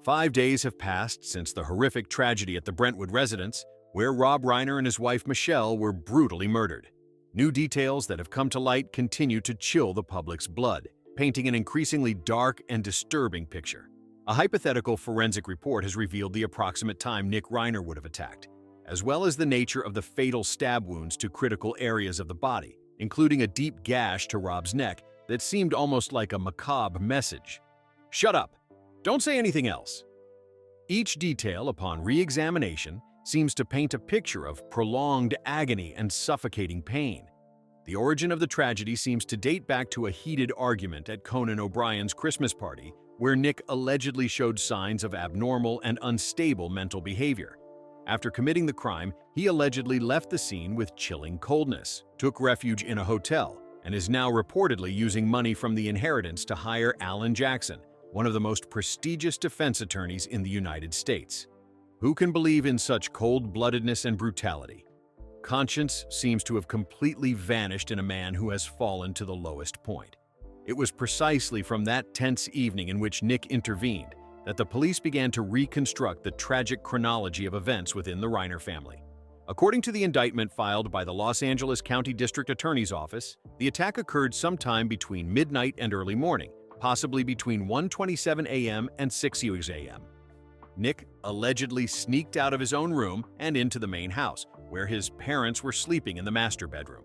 5 days have passed since the horrific tragedy at the Brentwood residence, where Rob Reiner and his wife Michelle were brutally murdered. New details that have come to light continue to chill the public's blood, painting an increasingly dark and disturbing picture. A hypothetical forensic report has revealed the approximate time Nick Reiner would have attacked, as well as the nature of the fatal stab wounds to critical areas of the body, including a deep gash to Rob's neck that seemed almost like a macabre message. "Shut up! Don't say anything else!" Each detail, upon re-examination, seems to paint a picture of prolonged agony and suffocating pain. The origin of the tragedy seems to date back to a heated argument at Conan O'Brien's Christmas party, where Nick allegedly showed signs of abnormal and unstable mental behavior. After committing the crime, he allegedly left the scene with chilling coldness, took refuge in a hotel, and is now reportedly using money from the inheritance to hire Alan Jackson, one of the most prestigious defense attorneys in the United States. Who can believe in such cold-bloodedness and brutality? Conscience seems to have completely vanished in a man who has fallen to the lowest point. It was precisely from that tense evening in which Nick intervened that the police began to reconstruct the tragic chronology of events within the Reiner family. According to the indictment filed by the Los Angeles County District Attorney's Office, the attack occurred sometime between midnight and early morning, possibly between 1:27 a.m. and 6 a.m. Nick allegedly sneaked out of his own room and into the main house, where his parents were sleeping in the master bedroom.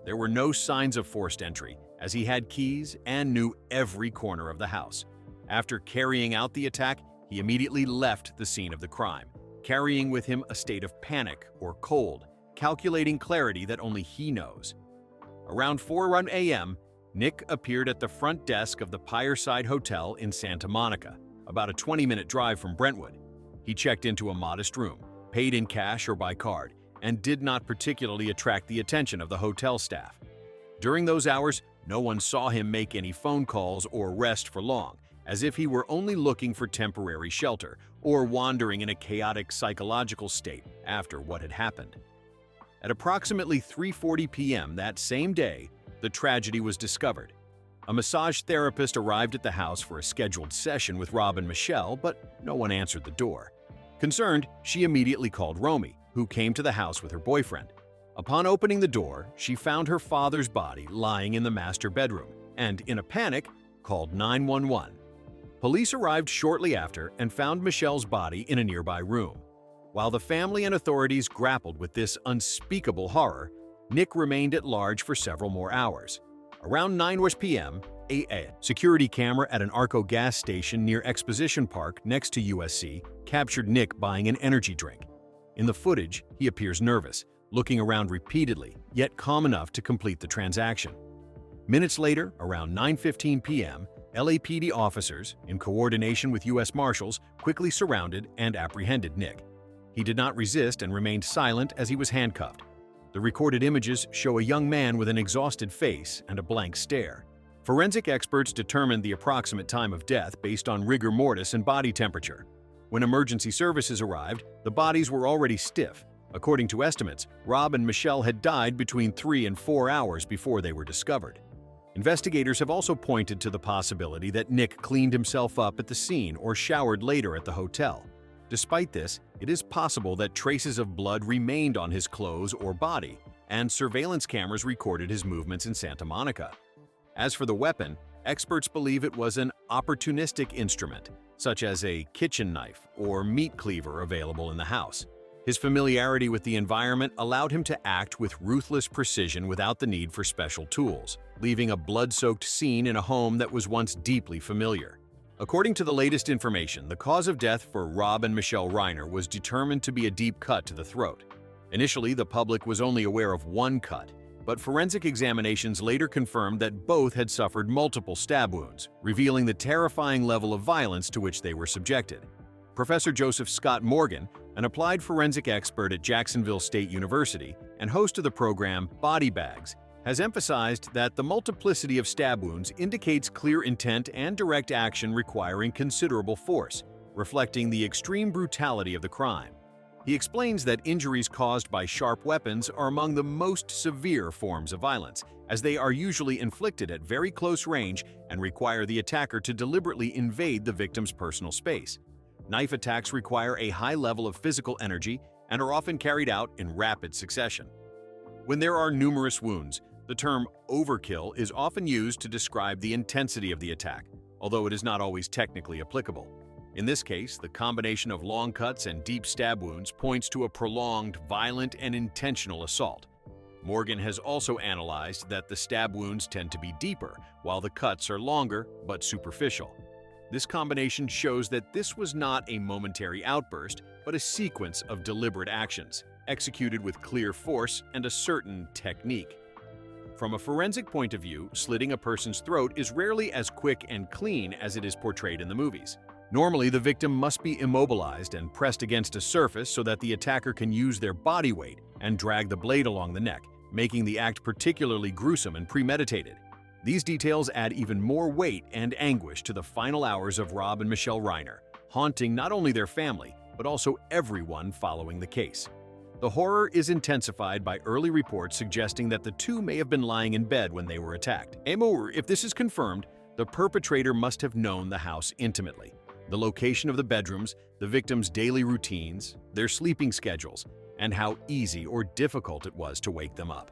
There were no signs of forced entry, as he had keys and knew every corner of the house. After carrying out the attack, he immediately left the scene of the crime, carrying with him a state of panic or cold, calculating clarity that only he knows. Around 4 a.m., Nick appeared at the front desk of the Pireside Hotel in Santa Monica, about a 20-minute drive from Brentwood. He checked into a modest room, paid in cash or by card, and did not particularly attract the attention of the hotel staff. During those hours, no one saw him make any phone calls or rest for long, as if he were only looking for temporary shelter or wandering in a chaotic psychological state after what had happened. At approximately 3:40 p.m. that same day, the tragedy was discovered. A massage therapist arrived at the house for a scheduled session with Rob and Michelle, but no one answered the door. Concerned, she immediately called Romy, who came to the house with her boyfriend. Upon opening the door, she found her father's body lying in the master bedroom and, in a panic, called 911. Police arrived shortly after and found Michelle's body in a nearby room. While the family and authorities grappled with this unspeakable horror, Nick remained at large for several more hours. Around 9 p.m., a security camera at an Arco gas station near Exposition Park next to USC captured Nick buying an energy drink. In the footage, he appears nervous, looking around repeatedly, yet calm enough to complete the transaction. Minutes later, around 9:15 p.m., LAPD officers, in coordination with U.S. Marshals, quickly surrounded and apprehended Nick. He did not resist and remained silent as he was handcuffed. The recorded images show a young man with an exhausted face and a blank stare. Forensic experts determined the approximate time of death based on rigor mortis and body temperature. When emergency services arrived, the bodies were already stiff. According to estimates, Rob and Michelle had died between 3 and 4 hours before they were discovered. Investigators have also pointed to the possibility that Nick cleaned himself up at the scene or showered later at the hotel. Despite this, it is possible that traces of blood remained on his clothes or body, and surveillance cameras recorded his movements in Santa Monica. As for the weapon, experts believe it was an opportunistic instrument, such as a kitchen knife or meat cleaver available in the house. His familiarity with the environment allowed him to act with ruthless precision without the need for special tools, leaving a blood-soaked scene in a home that was once deeply familiar. According to the latest information, the cause of death for Rob and Michelle Reiner was determined to be a deep cut to the throat. Initially, the public was only aware of one cut, but forensic examinations later confirmed that both had suffered multiple stab wounds, revealing the terrifying level of violence to which they were subjected. Professor Joseph Scott Morgan, an applied forensic expert at Jacksonville State University and host of the program Body Bags, has emphasized that the multiplicity of stab wounds indicates clear intent and direct action requiring considerable force, reflecting the extreme brutality of the crime. He explains that injuries caused by sharp weapons are among the most severe forms of violence, as they are usually inflicted at very close range and require the attacker to deliberately invade the victim's personal space. Knife attacks require a high level of physical energy and are often carried out in rapid succession. When there are numerous wounds, the term overkill is often used to describe the intensity of the attack, although it is not always technically applicable. In this case, the combination of long cuts and deep stab wounds points to a prolonged, violent, and intentional assault. Morgan has also analyzed that the stab wounds tend to be deeper, while the cuts are longer but superficial. This combination shows that this was not a momentary outburst, but a sequence of deliberate actions, executed with clear force and a certain technique. From a forensic point of view, slitting a person's throat is rarely as quick and clean as it is portrayed in the movies. Normally, the victim must be immobilized and pressed against a surface so that the attacker can use their body weight and drag the blade along the neck, making the act particularly gruesome and premeditated. These details add even more weight and anguish to the final hours of Rob and Michelle Reiner, haunting not only their family, but also everyone following the case. The horror is intensified by early reports suggesting that the two may have been lying in bed when they were attacked. If this is confirmed, the perpetrator must have known the house intimately. The location of the bedrooms, the victim's daily routines, their sleeping schedules, and how easy or difficult it was to wake them up.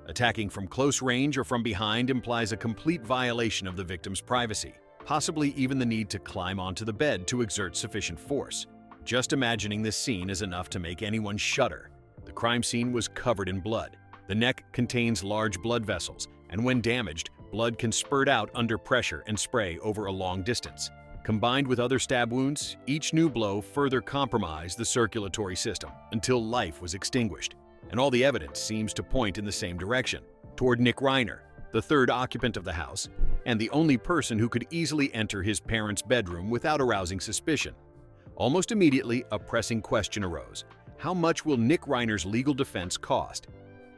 Attacking from close range or from behind implies a complete violation of the victim's privacy, possibly even the need to climb onto the bed to exert sufficient force. Just imagining this scene is enough to make anyone shudder. The crime scene was covered in blood. The neck contains large blood vessels, and when damaged, blood can spurt out under pressure and spray over a long distance. Combined with other stab wounds, each new blow further compromised the circulatory system until life was extinguished. And all the evidence seems to point in the same direction, toward Nick Reiner, the third occupant of the house, and the only person who could easily enter his parents' bedroom without arousing suspicion. Almost immediately, a pressing question arose. How much will Nick Reiner's legal defense cost?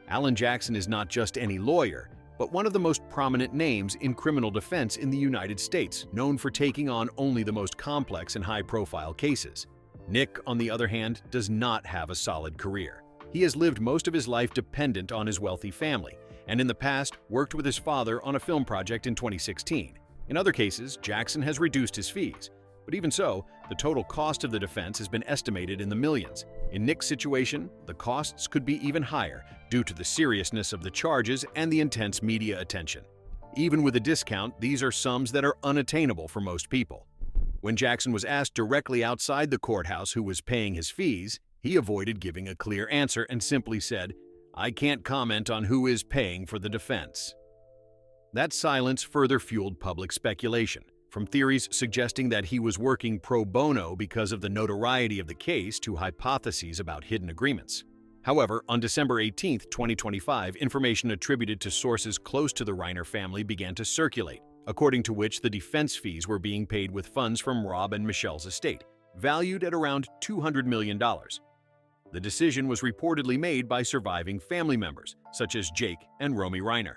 Alan Jackson is not just any lawyer, but one of the most prominent names in criminal defense in the United States, known for taking on only the most complex and high-profile cases. Nick, on the other hand, does not have a solid career. He has lived most of his life dependent on his wealthy family, and in the past worked with his father on a film project in 2016. In other cases, Jackson has reduced his fees, but even so, the total cost of the defense has been estimated in the millions. In Nick's situation, the costs could be even higher due to the seriousness of the charges and the intense media attention. Even with a discount, these are sums that are unattainable for most people. When Jackson was asked directly outside the courthouse who was paying his fees, he avoided giving a clear answer and simply said, "I can't comment on who is paying for the defense." That silence further fueled public speculation, from theories suggesting that he was working pro bono because of the notoriety of the case to hypotheses about hidden agreements. However, on December 18, 2025, information attributed to sources close to the Reiner family began to circulate, according to which the defense fees were being paid with funds from Rob and Michelle's estate, valued at around $200 million. The decision was reportedly made by surviving family members, such as Jake and Romy Reiner.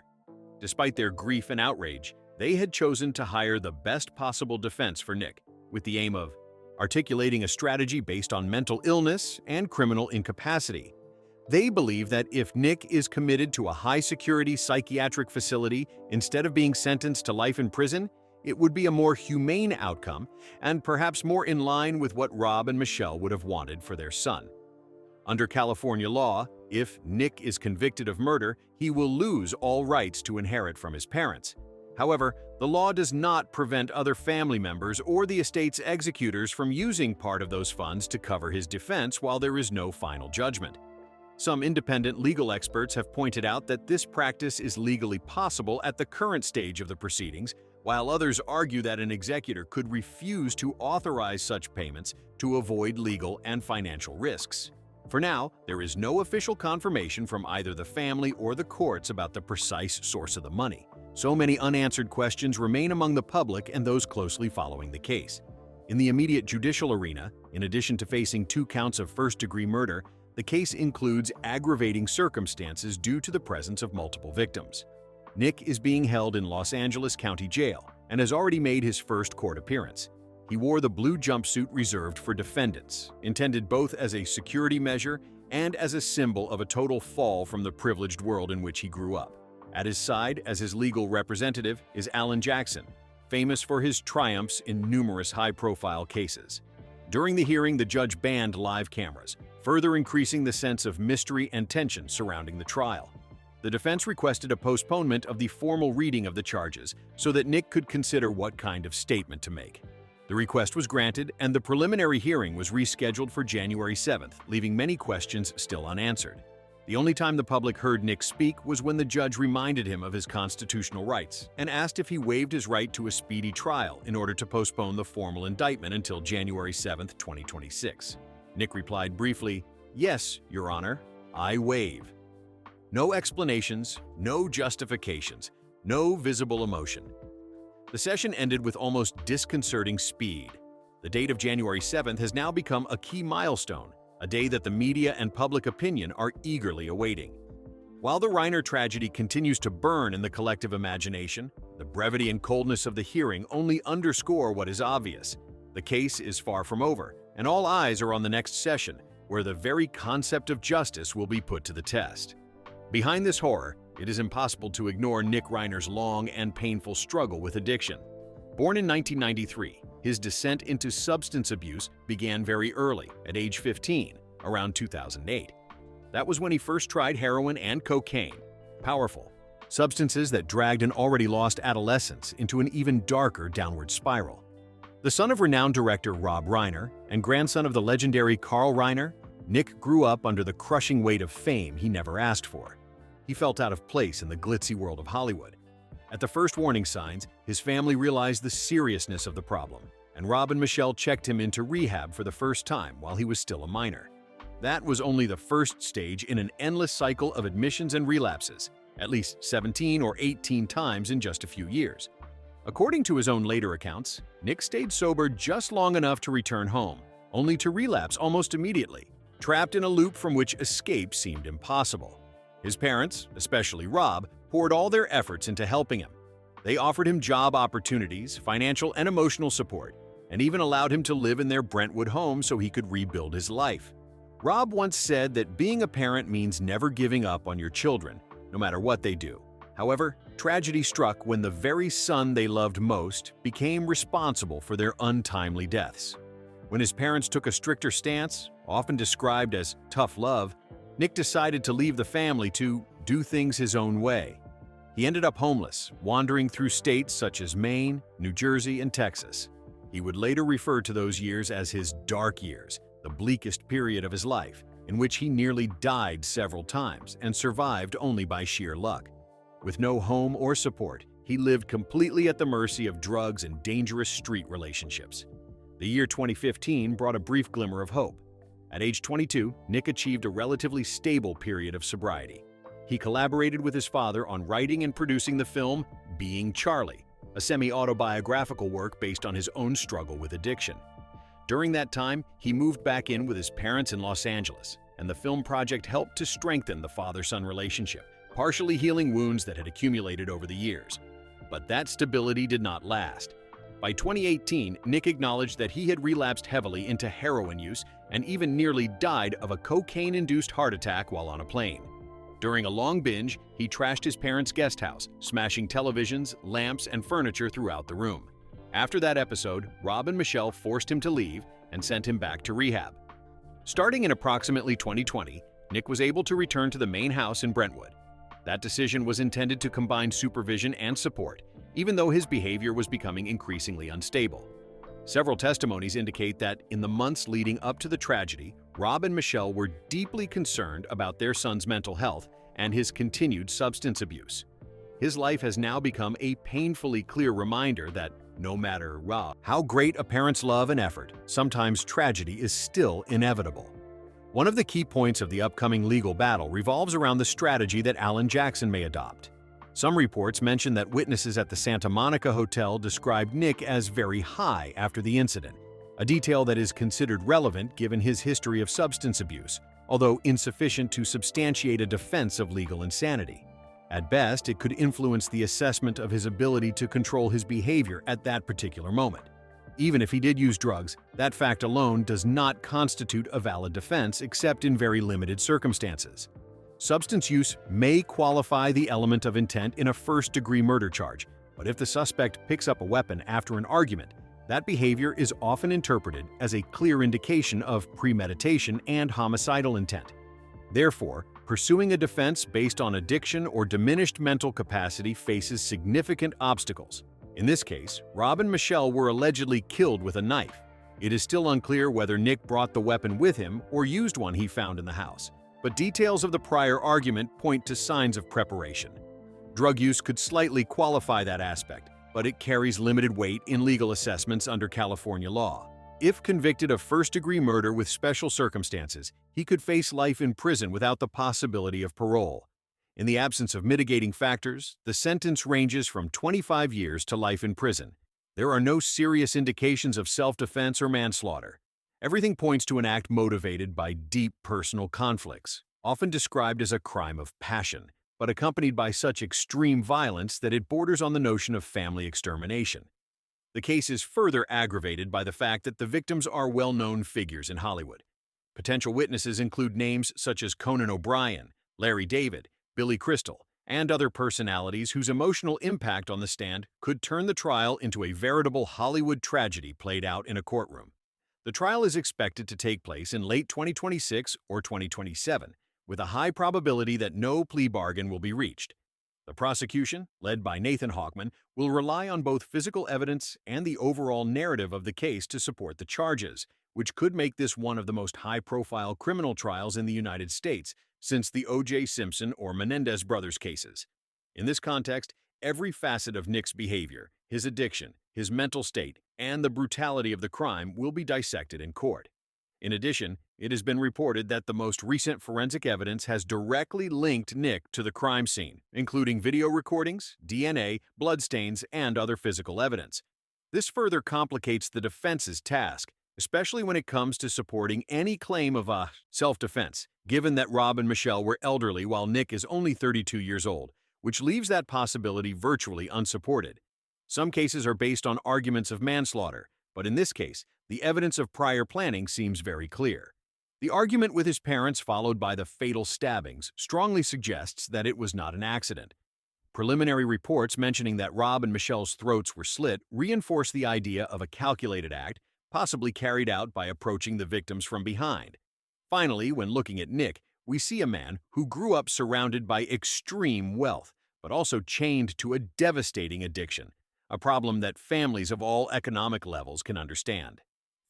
Despite their grief and outrage, they had chosen to hire the best possible defense for Nick, with the aim of articulating a strategy based on mental illness and criminal incapacity. They believe that if Nick is committed to a high-security psychiatric facility instead of being sentenced to life in prison, it would be a more humane outcome and perhaps more in line with what Rob and Michelle would have wanted for their son. Under California law, if Nick is convicted of murder, he will lose all rights to inherit from his parents. However, the law does not prevent other family members or the estate's executors from using part of those funds to cover his defense while there is no final judgment. Some independent legal experts have pointed out that this practice is legally possible at the current stage of the proceedings, while others argue that an executor could refuse to authorize such payments to avoid legal and financial risks. For now, there is no official confirmation from either the family or the courts about the precise source of the money. So many unanswered questions remain among the public and those closely following the case. In the immediate judicial arena, in addition to facing 2 counts of first-degree murder, the case includes aggravating circumstances due to the presence of multiple victims. Nick is being held in Los Angeles County Jail and has already made his first court appearance. He wore the blue jumpsuit reserved for defendants, intended both as a security measure and as a symbol of a total fall from the privileged world in which he grew up. At his side, as his legal representative, is Alan Jackson, famous for his triumphs in numerous high-profile cases. During the hearing, the judge banned live cameras, further increasing the sense of mystery and tension surrounding the trial. The defense requested a postponement of the formal reading of the charges so that Nick could consider what kind of statement to make. The request was granted, and the preliminary hearing was rescheduled for January 7th, leaving many questions still unanswered. The only time the public heard Nick speak was when the judge reminded him of his constitutional rights and asked if he waived his right to a speedy trial in order to postpone the formal indictment until January 7, 2026. Nick replied briefly, "Yes, Your Honor, I waive." No explanations, no justifications, no visible emotion. The session ended with almost disconcerting speed. The date of January 7th has now become a key milestone, a day that the media and public opinion are eagerly awaiting. While the Reiner tragedy continues to burn in the collective imagination, the brevity and coldness of the hearing only underscore what is obvious. The case is far from over, and all eyes are on the next session, where the very concept of justice will be put to the test. Behind this horror, it is impossible to ignore Nick Reiner's long and painful struggle with addiction. Born in 1993, his descent into substance abuse began very early, at age 15, around 2008. That was when he first tried heroin and cocaine, powerful substances that dragged an already lost adolescence into an even darker downward spiral. The son of renowned director Rob Reiner and grandson of the legendary Carl Reiner, Nick grew up under the crushing weight of fame he never asked for. He felt out of place in the glitzy world of Hollywood. At the first warning signs, his family realized the seriousness of the problem, and Rob and Michelle checked him into rehab for the first time while he was still a minor. That was only the first stage in an endless cycle of admissions and relapses, at least 17 or 18 times in just a few years. According to his own later accounts, Nick stayed sober just long enough to return home, only to relapse almost immediately, trapped in a loop from which escape seemed impossible. His parents, especially Rob, poured all their efforts into helping him. They offered him job opportunities, financial and emotional support, and even allowed him to live in their Brentwood home so he could rebuild his life. Rob once said that being a parent means never giving up on your children, no matter what they do. However, tragedy struck when the very son they loved most became responsible for their untimely deaths. When his parents took a stricter stance, often described as tough love, Nick decided to leave the family to do things his own way. He ended up homeless, wandering through states such as Maine, New Jersey, and Texas. He would later refer to those years as his dark years, the bleakest period of his life, in which he nearly died several times and survived only by sheer luck. With no home or support, he lived completely at the mercy of drugs and dangerous street relationships. The year 2015 brought a brief glimmer of hope. At age 22, Nick achieved a relatively stable period of sobriety. He collaborated with his father on writing and producing the film Being Charlie, a semi-autobiographical work based on his own struggle with addiction. During that time, he moved back in with his parents in Los Angeles, and the film project helped to strengthen the father-son relationship, partially healing wounds that had accumulated over the years. But that stability did not last. By 2018, Nick acknowledged that he had relapsed heavily into heroin use and even nearly died of a cocaine-induced heart attack while on a plane. During a long binge, he trashed his parents' guest house, smashing televisions, lamps, and furniture throughout the room. After that episode, Rob and Michelle forced him to leave and sent him back to rehab. Starting in approximately 2020, Nick was able to return to the main house in Brentwood. That decision was intended to combine supervision and support, even though his behavior was becoming increasingly unstable. Several testimonies indicate that in the months leading up to the tragedy, Rob and Michelle were deeply concerned about their son's mental health and his continued substance abuse. His life has now become a painfully clear reminder that no matter how great a parent's love and effort, sometimes tragedy is still inevitable. One of the key points of the upcoming legal battle revolves around the strategy that Alan Jackson may adopt. Some reports mention that witnesses at the Santa Monica Hotel described Nick as very high after the incident, a detail that is considered relevant given his history of substance abuse, although insufficient to substantiate a defense of legal insanity. At best, it could influence the assessment of his ability to control his behavior at that particular moment. Even if he did use drugs, that fact alone does not constitute a valid defense except in very limited circumstances. Substance use may qualify the element of intent in a first-degree murder charge, but if the suspect picks up a weapon after an argument, That behavior is often interpreted as a clear indication of premeditation and homicidal intent. Therefore, pursuing a defense based on addiction or diminished mental capacity faces significant obstacles. In this case, Rob and Michelle were allegedly killed with a knife. It is still unclear whether Nick brought the weapon with him or used one he found in the house, but details of the prior argument point to signs of preparation. Drug use could slightly qualify that aspect, but it carries limited weight in legal assessments under California law. If convicted of first-degree murder with special circumstances, he could face life in prison without the possibility of parole. In the absence of mitigating factors, the sentence ranges from 25 years to life in prison. There are no serious indications of self-defense or manslaughter. Everything points to an act motivated by deep personal conflicts, often described as a crime of passion, but accompanied by such extreme violence that it borders on the notion of family extermination. The case is further aggravated by the fact that the victims are well-known figures in Hollywood. Potential witnesses include names such as Conan O'Brien, Larry David, Billy Crystal, and other personalities whose emotional impact on the stand could turn the trial into a veritable Hollywood tragedy played out in a courtroom. The trial is expected to take place in late 2026 or 2027, with a high probability that no plea bargain will be reached. The prosecution, led by Nathan Hawkman, will rely on both physical evidence and the overall narrative of the case to support the charges, which could make this one of the most high-profile criminal trials in the United States since the O.J. Simpson or Menendez brothers cases. In this context, every facet of Nick's behavior, his addiction, his mental state, and the brutality of the crime will be dissected in court. In addition, it has been reported that the most recent forensic evidence has directly linked Nick to the crime scene, including video recordings, DNA, bloodstains, and other physical evidence. This further complicates the defense's task, especially when it comes to supporting any claim of self-defense, given that Rob and Michelle were elderly while Nick is only 32 years old, which leaves that possibility virtually unsupported. Some cases are based on arguments of manslaughter, but in this case, the evidence of prior planning seems very clear. The argument with his parents followed by the fatal stabbings strongly suggests that it was not an accident. Preliminary reports mentioning that Rob and Michelle's throats were slit reinforce the idea of a calculated act, possibly carried out by approaching the victims from behind. Finally, when looking at Nick, we see a man who grew up surrounded by extreme wealth, but also chained to a devastating addiction, a problem that families of all economic levels can understand.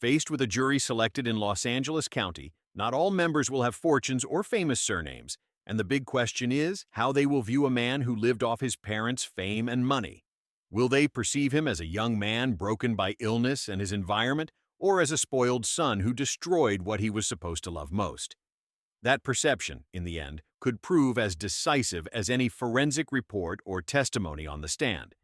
Faced with a jury selected in Los Angeles County, not all members will have fortunes or famous surnames, and the big question is how they will view a man who lived off his parents' fame and money. Will they perceive him as a young man broken by illness and his environment, or as a spoiled son who destroyed what he was supposed to love most? That perception, in the end, could prove as decisive as any forensic report or testimony on the stand.